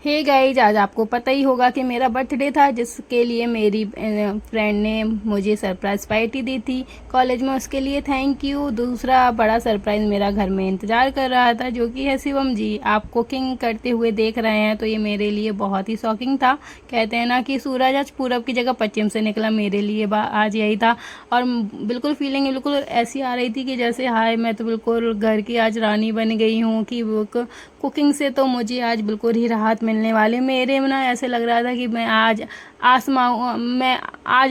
Hey guys, आज आपको पता ही होगा कि मेरा बर्थडे था, जिसके लिए मेरी फ्रेंड ने मुझे सरप्राइज़ पार्टी दी थी कॉलेज में। उसके लिए थैंक यू। दूसरा बड़ा सरप्राइज़ मेरा घर में इंतज़ार कर रहा था, जो कि है शिवम जी। आप कुकिंग करते हुए देख रहे हैं, तो ये मेरे लिए बहुत ही शॉकिंग था। कहते हैं ना कि सूरज आज पूरब की जगह पश्चिम से निकला, मेरे लिए आज यही था। और बिल्कुल फीलिंग बिल्कुल ऐसी आ रही थी कि जैसे हाय, मैं तो बिल्कुल घर की आज रानी बन गई हूँ। कि कुकिंग से तो मुझे आज बिल्कुल ही राहत मिलने वाली। मेरे में ना ऐसे लग रहा था कि मैं आज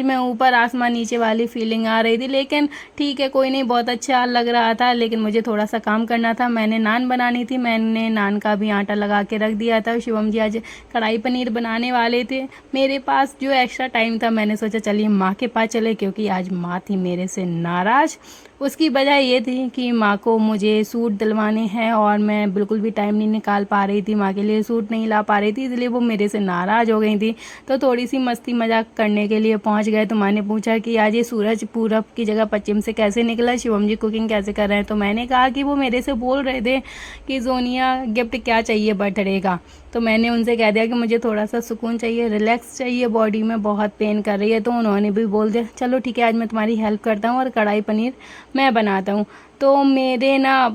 मैं ऊपर आसमान नीचे वाली फीलिंग आ रही थी। लेकिन ठीक है, कोई नहीं, बहुत अच्छा लग रहा था। लेकिन मुझे थोड़ा सा काम करना था। मैंने नान बनानी थी, मैंने नान का भी आटा लगा के रख दिया था। शिवम जी आज कढ़ाई पनीर बनाने वाले थे। मेरे पास जो एक्स्ट्रा टाइम था, मैंने सोचा चलिए माँ के पास चले, क्योंकि आज माँ थी मेरे से नाराज़। उसकी वजह ये थी कि माँ को मुझे सूट दिलवाने हैं और मैं बिल्कुल भी टाइम नहीं निकाल पा रही थी, माँ के लिए सूट नहीं ला पा रही थी, इसलिए वो मेरे से नाराज़ हो गई थी। तो थोड़ी सी मस्ती मजाक करने के लिए पहुँच गए। तो माँ ने पूछा कि आज ये सूरज पूरब की जगह पश्चिम से कैसे निकला, शिवम जी कुकिंग कैसे कर रहे हैं। तो मैंने कहा कि वो मेरे से बोल रहे थे कि सोनिया गिफ्ट क्या चाहिए बर्थडे का। तो मैंने उनसे कह दिया कि मुझे थोड़ा सा सुकून चाहिए, रिलैक्स चाहिए, बॉडी में बहुत पेन कर रही है। तो उन्होंने भी बोल दिया चलो ठीक है, आज मैं तुम्हारी हेल्प करता हूँ और कढ़ाई पनीर मैं बनाता हूँ। तो मेरे ना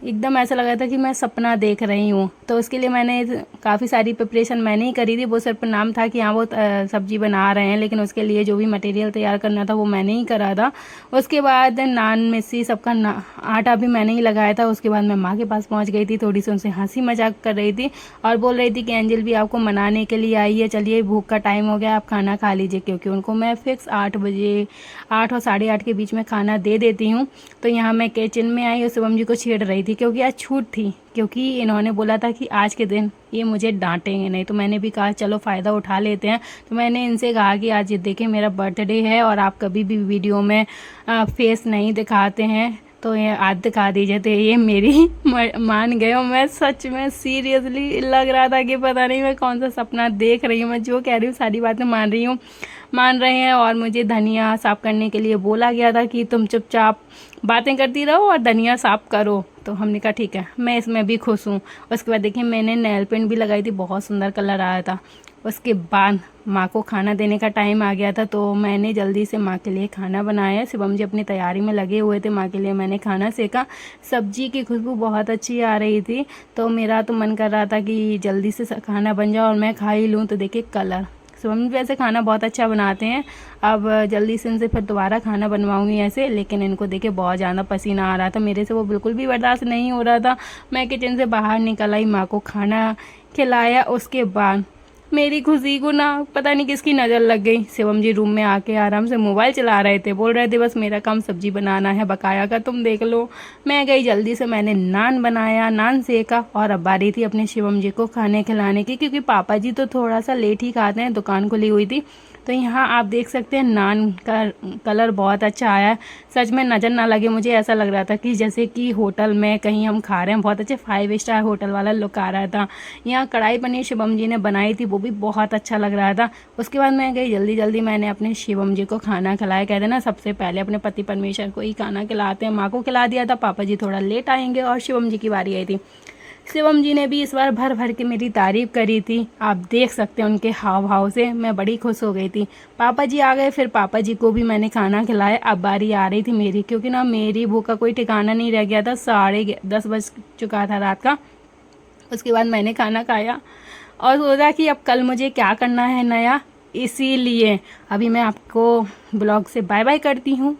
एकदम ऐसा लगा था कि मैं सपना देख रही हूँ। तो उसके लिए मैंने काफ़ी सारी प्रिपरेशन मैंने ही करी थी। वो सिर्फ नाम था कि हाँ वो सब्जी बना रहे हैं, लेकिन उसके लिए जो भी मटेरियल तैयार करना था वो मैंने ही करा था। उसके बाद नान मिर्ची सबका आटा भी मैंने ही लगाया था। उसके बाद मैं माँ के पास पहुँच गई थी, थोड़ी सी उनसे हंसी मजाक कर रही थी और बोल रही थी कि एंजल भी आपको मनाने के लिए आई है, चलिए भूख का टाइम हो गया, आप खाना खा लीजिए। क्योंकि उनको मैं फिक्स 8 बजे, 8 और 8:30 के बीच में खाना दे देती हूँ। तो यहाँ मैं किचन में आई और शिवम जी को छेड़ रही थी, क्योंकि आज छूट थी। क्योंकि इन्होंने बोला था कि आज के दिन ये मुझे डांटेंगे नहीं, तो मैंने भी कहा चलो फ़ायदा उठा लेते हैं। तो मैंने इनसे कहा कि आज ये देखें मेरा बर्थडे है और आप कभी भी वीडियो में फेस नहीं दिखाते हैं, तो ये आज दिखा दीजिए। तो ये मेरी मान गए हो। मैं सच में सीरियसली लग रहा था कि पता नहीं मैं कौन सा सपना देख रही हूँ। मैं जो कह रही हूँ सारी बातें मान रहे हैं। और मुझे धनिया साफ़ करने के लिए बोला गया था कि तुम चुपचाप बातें करती रहो और धनिया साफ़ करो। तो हमने कहा ठीक है, मैं इसमें भी खुश हूँ। उसके बाद देखिए मैंने नेल पेंट भी लगाई थी, बहुत सुंदर कलर आया था। उसके बाद माँ को खाना देने का टाइम आ गया था, तो मैंने जल्दी से माँ के लिए खाना बनाया। शिवम जी अपनी तैयारी में लगे हुए थे, माँ के लिए मैंने खाना सेका। सब्जी की खुशबू बहुत अच्छी आ रही थी, तो मेरा तो मन कर रहा था कि जल्दी से खाना बन जाए और मैं खा ही लूँ। तो देखिए कलर, शिवम जी वैसे खाना बहुत अच्छा बनाते हैं। अब जल्दी से इनसे फिर दोबारा खाना बनवाऊंगी ऐसे। लेकिन इनको देखिए बहुत ज़्यादा पसीना आ रहा था, मेरे से वो बिल्कुल भी बर्दाश्त नहीं हो रहा था। मैं किचन से बाहर निकल आई, माँ को खाना खिलाया। उसके बाद मेरी खुशी को ना पता नहीं किसकी नज़र लग गई। शिवम जी रूम में आके आराम से मोबाइल चला रहे थे, बोल रहे थे बस मेरा काम सब्जी बनाना है, बकाया का तुम देख लो। मैं गई जल्दी से, मैंने नान बनाया, नान सेका और अब बारी थी अपने शिवम जी को खाने खिलाने की। क्योंकि पापा जी तो थोड़ा सा लेट ही खाते हैं, दुकान खुली हुई थी। तो यहाँ आप देख सकते हैं नान का कलर बहुत अच्छा आया है। सच में नज़र ना लगे, मुझे ऐसा लग रहा था कि जैसे कि होटल में कहीं हम खा रहे हैं, बहुत अच्छे 5 स्टार होटल वाला लुक आ रहा था। यहाँ कढ़ाई पनीर शिवम जी ने बनाई थी, वो भी बहुत अच्छा लग रहा था। उसके बाद मैं गई जल्दी जल्दी, मैंने अपने शिवम जी को खाना खिलाया। कहते ना सबसे पहले अपने पति परमेश्वर को ही खाना खिलाते हैं। माँ को खिला दिया था, पापा जी थोड़ा लेट आएंगे और शिवम जी की बारी आई थी। शिवम जी ने भी इस बार भर भर के मेरी तारीफ करी थी। आप देख सकते हैं उनके हाव भाव से मैं बड़ी खुश हो गई थी। पापा जी आ गए, फिर पापा जी को भी मैंने खाना खिलाया। अब बारी आ रही थी मेरी, क्योंकि ना मेरी भूख का कोई ठिकाना नहीं रह गया था। 10:30 बज चुका था रात का। उसके बाद मैंने खाना खाया और सोचा कि अब कल मुझे क्या करना है नया। इसीलिए अभी मैं आपको ब्लॉग से बाय बाय करती हूँ।